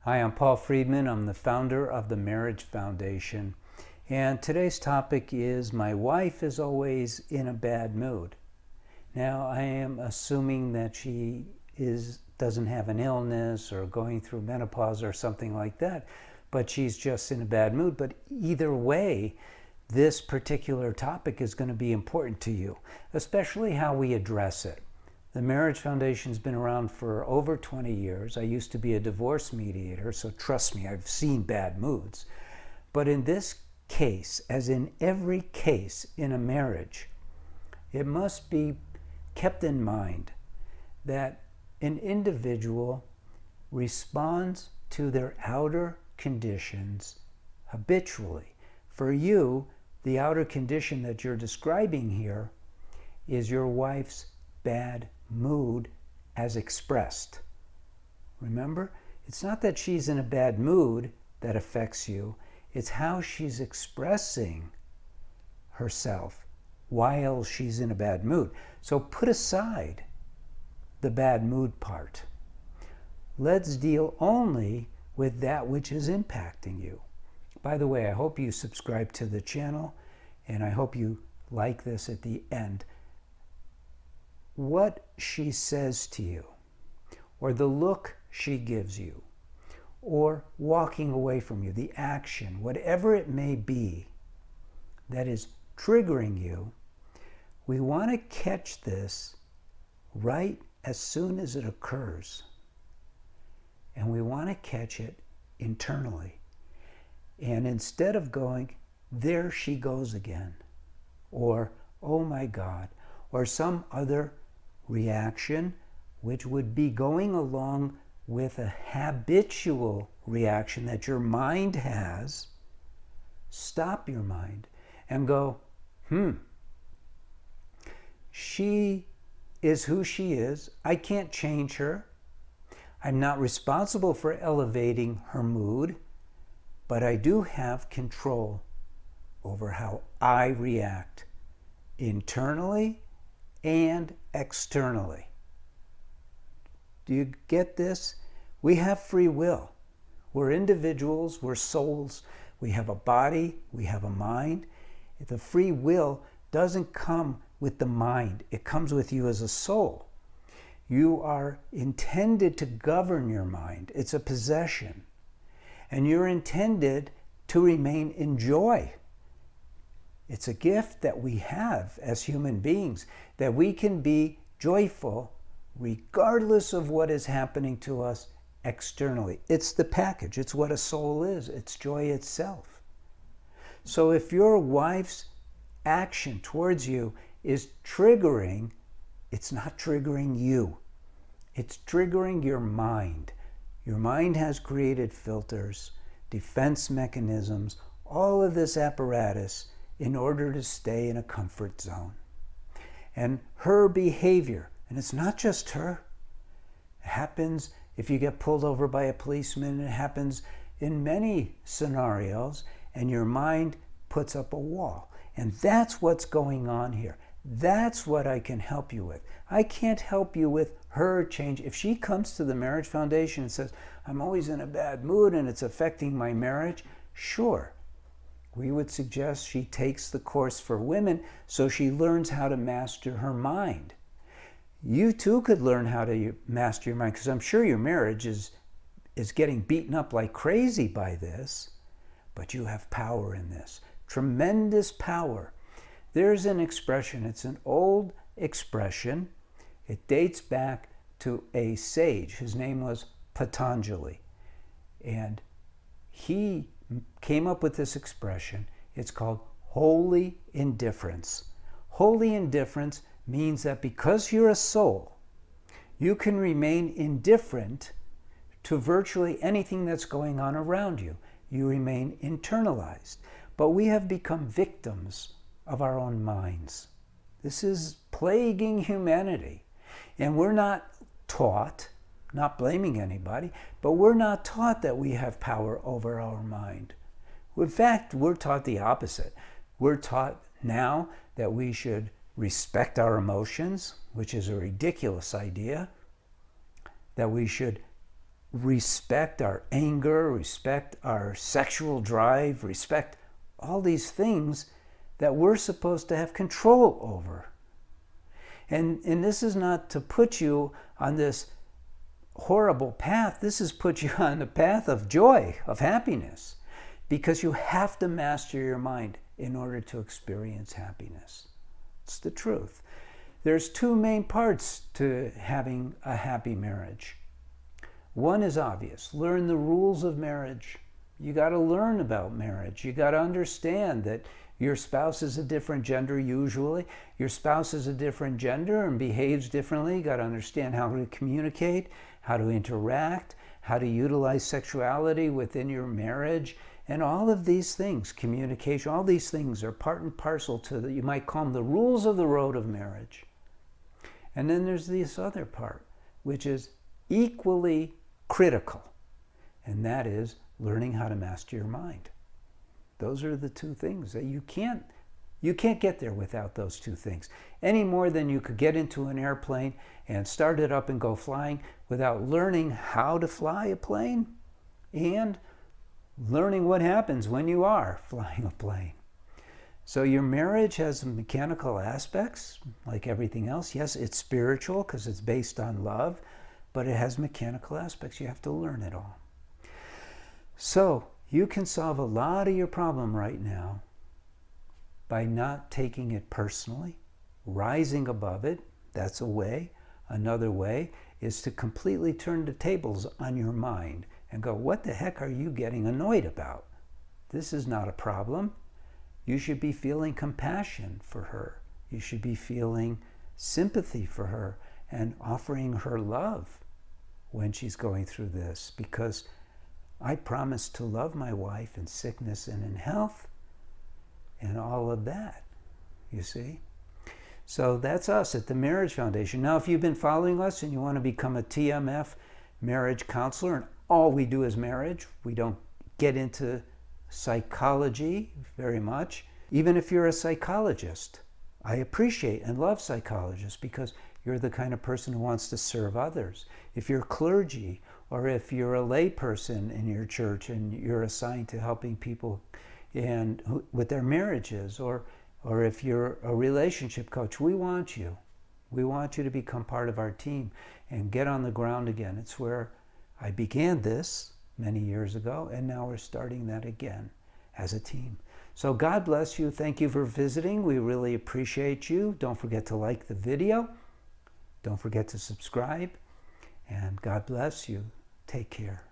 Hi, I'm Paul Friedman. I'm the founder of the Marriage Foundation. And today's topic is my wife is always in a bad mood. Now, I am assuming that she doesn't have an illness or going through menopause or something like that, but she's just in a bad mood. But either way, this particular topic is going to be important to you, especially how we address it. The Marriage Foundation's been around for over 20 years. I used to be a divorce mediator, so trust me, I've seen bad moods. But in this case, as in every case in a marriage, it must be kept in mind that an individual responds to their outer conditions habitually. For you, the outer condition that you're describing here is your wife's bad mood as expressed. Remember, it's not that she's in a bad mood that affects you, it's how she's expressing herself while she's in a bad mood. So put aside the bad mood part. Let's deal only with that which is impacting you. By the way, I hope you subscribe to the channel, and I hope you like this at the end. What she says to you, or the look she gives you, or walking away from you, the action, whatever it may be that is triggering you, we want to catch this right as soon as it occurs. And we want to catch it internally. And instead of going, there she goes again, or, oh my God, or some other reaction, which would be going along with a habitual reaction that your mind has, stop your mind and go, she is who she is. I can't change her. I'm not responsible for elevating her mood, but I do have control over how I react internally and externally. Do you get this? We have free will. We're individuals, we're souls. We have a body, we have a mind. The free will doesn't come with the mind. It comes with you as a soul. You are intended to govern your mind. It's a possession. And you're intended to remain in joy. It's a gift that we have as human beings, that we can be joyful regardless of what is happening to us externally. It's the package. It's what a soul is. It's joy itself. So if your wife's action towards you is triggering, it's not triggering you. It's triggering your mind. Your mind has created filters, defense mechanisms, all of this apparatus in order to stay in a comfort zone. And her behavior, and it's not just her, it happens if you get pulled over by a policeman, it happens in many scenarios, and your mind puts up a wall. And that's what's going on here. That's what I can help you with. I can't help you with her change. If she comes to the Marriage Foundation and says, I'm always in a bad mood and it's affecting my marriage, sure. We would suggest she takes the course for women so she learns how to master her mind. You too could learn how to master your mind, because I'm sure your marriage is getting beaten up like crazy by this, but you have power in this. Tremendous power. There's an expression, it's an old expression. It dates back to a sage. His name was Patanjali. And he came up with this expression. It's called holy indifference. Holy indifference means that because you're a soul, you can remain indifferent to virtually anything that's going on around you. You remain internalized. But we have become victims of our own minds. This is plaguing humanity. And we're not taught, not blaming anybody, but we're not taught that we have power over our mind. In fact, we're taught the opposite. We're taught now that we should respect our emotions, which is a ridiculous idea, that we should respect our anger, respect our sexual drive, respect all these things that we're supposed to have control over. And this is not to put you on this horrible path. This is put you on the path of joy, of happiness, because you have to master your mind in order to experience happiness. It's the truth. There's two main parts to having a happy marriage. One is obvious. Learn the rules of marriage. You got to learn about marriage. You got to understand that your spouse is a different gender usually. Your spouse is a different gender and behaves differently. You got to understand how to communicate, how to interact, how to utilize sexuality within your marriage. And all of these things, communication, all these things are part and parcel to you might call them the rules of the road of marriage. And then there's this other part, which is equally critical, and that is learning how to master your mind. Those are the two things that you can't get there without those two things, any more than you could get into an airplane and start it up and go flying without learning how to fly a plane and learning what happens when you are flying a plane. So your marriage has mechanical aspects like everything else. Yes, it's spiritual because it's based on love, but it has mechanical aspects. You have to learn it all. So you can solve a lot of your problem right now by not taking it personally, rising above it. That's a way. Another way is to completely turn the tables on your mind and go, what the heck are you getting annoyed about? This is not a problem. You should be feeling compassion for her. You should be feeling sympathy for her and offering her love when she's going through this, because I promise to love my wife in sickness and in health and all of that, you see? So that's us at the Marriage Foundation. Now, if you've been following us and you want to become a TMF marriage counselor, and all we do is marriage, we don't get into psychology very much. Even if you're a psychologist, I appreciate and love psychologists because you're the kind of person who wants to serve others. If you're clergy, or if you're a lay person in your church and you're assigned to helping people and with their marriages, or if you're a relationship coach, we want you. We want you to become part of our team and get on the ground again. It's where I began this many years ago, and now we're starting that again as a team. So God bless you. Thank you for visiting. We really appreciate you. Don't forget to like the video. Don't forget to subscribe. And God bless you. Take care.